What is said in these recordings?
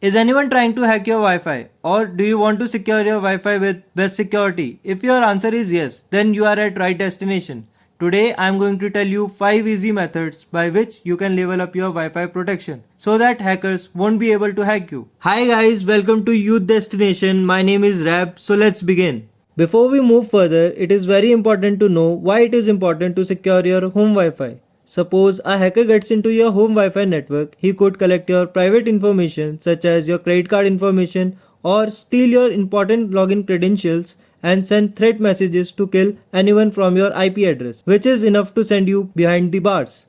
Is anyone trying to hack your Wi-Fi? Or do you want to secure your Wi-Fi with best security? If your answer is yes, then you are at right destination. Today I am going to tell you 5 easy methods by which you can level up your Wi-Fi protection so that hackers won't be able to hack you. Hi guys, welcome to Youth Destination. My name is Rab, so let's begin. Before we move further, it is very important to know why it is important to secure your home Wi-Fi. Suppose a hacker gets into your home Wi-Fi network, he could collect your private information such as your credit card information or steal your important login credentials and send threat messages to kill anyone from your IP address, which is enough to send you behind the bars.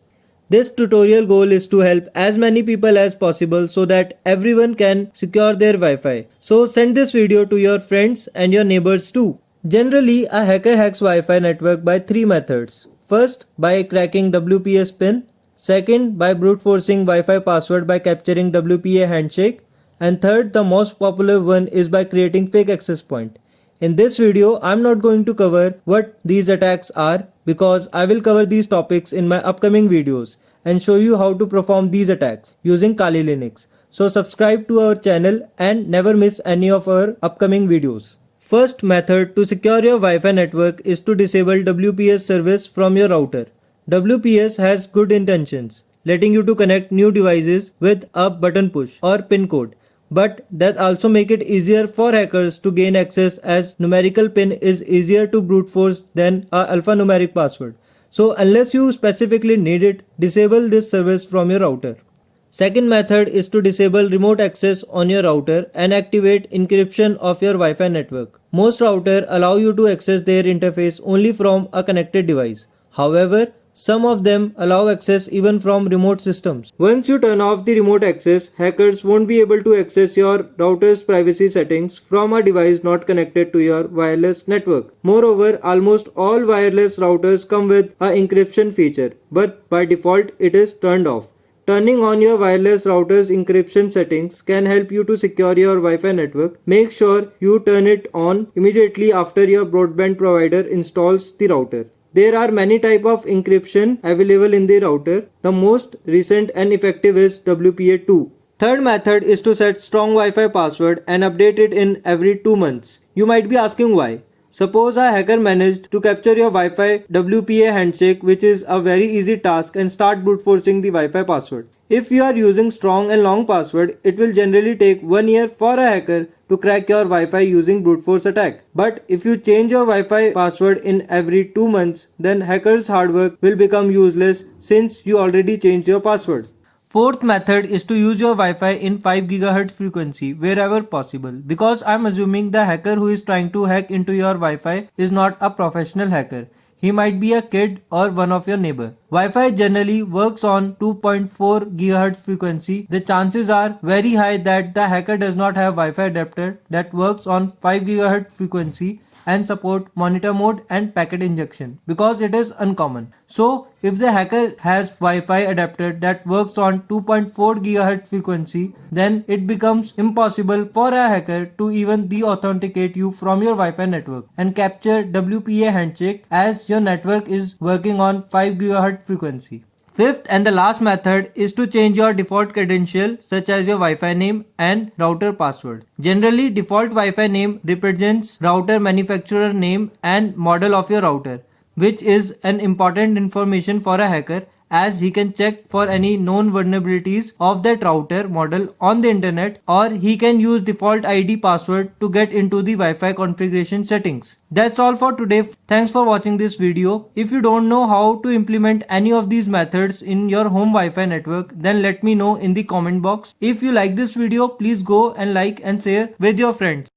This tutorial goal is to help as many people as possible so that everyone can secure their Wi-Fi. So send this video to your friends and your neighbors too. Generally, a hacker hacks Wi-Fi network by 3 methods. First, by cracking WPS pin. Second, by brute forcing Wi-Fi password by capturing WPA handshake. And third, the most popular one is by creating fake access point. In this video, I'm not going to cover what these attacks are because I will cover these topics in my upcoming videos and show you how to perform these attacks using Kali Linux. So subscribe to our channel and never miss any of our upcoming videos. First method to secure your Wi-Fi network is to disable WPS service from your router. WPS has good intentions, letting you to connect new devices with a button push or pin code. But that also make it easier for hackers to gain access as numerical pin is easier to brute force than a alphanumeric password. So unless you specifically need it, disable this service from your router. Second method is to disable remote access on your router and activate encryption of your Wi-Fi network. Most routers allow you to access their interface only from a connected device. However, some of them allow access even from remote systems. Once you turn off the remote access, hackers won't be able to access your router's privacy settings from a device not connected to your wireless network. Moreover, almost all wireless routers come with an encryption feature, but by default it is turned off. Turning on your wireless router's encryption settings can help you to secure your Wi-Fi network. Make sure you turn it on immediately after your broadband provider installs the router. There are many types of encryption available in the router. The most recent and effective is WPA2. Third method is to set strong Wi-Fi password and update it in every 2 months. You might be asking why. Suppose a hacker managed to capture your Wi-Fi WPA handshake, which is a very easy task, and start brute forcing the Wi-Fi password. If you are using strong and long password, it will generally take 1 year for a hacker to crack your Wi-Fi using brute force attack. But if you change your Wi-Fi password in every 2 months, then hackers' hard work will become useless since you already changed your password. Fourth method is to use your Wi-Fi in 5 GHz frequency wherever possible, because I'm assuming the hacker who is trying to hack into your Wi-Fi is not a professional hacker. He might be a kid or one of your neighbor. Wi-Fi generally works on 2.4 GHz frequency. The chances are very high that the hacker does not have Wi-Fi adapter that works on 5 GHz frequency and support monitor mode and packet injection, because it is uncommon. So if the hacker has Wi-Fi adapter that works on 2.4 GHz frequency, then it becomes impossible for a hacker to even de-authenticate you from your Wi-Fi network and capture WPA handshake as your network is working on 5 GHz frequency. Fifth and the last method is to change your default credential such as your Wi-Fi name and router password. Generally, default Wi-Fi name represents router manufacturer name and model of your router, which is an important information for a hacker as he can check for any known vulnerabilities of that router model on the internet, or he can use default ID password to get into the Wi-Fi configuration settings. That's all for today. Thanks for watching this video. If you don't know how to implement any of these methods in your home Wi-Fi network, then let me know in the comment box. If you like this video, please go and like and share with your friends.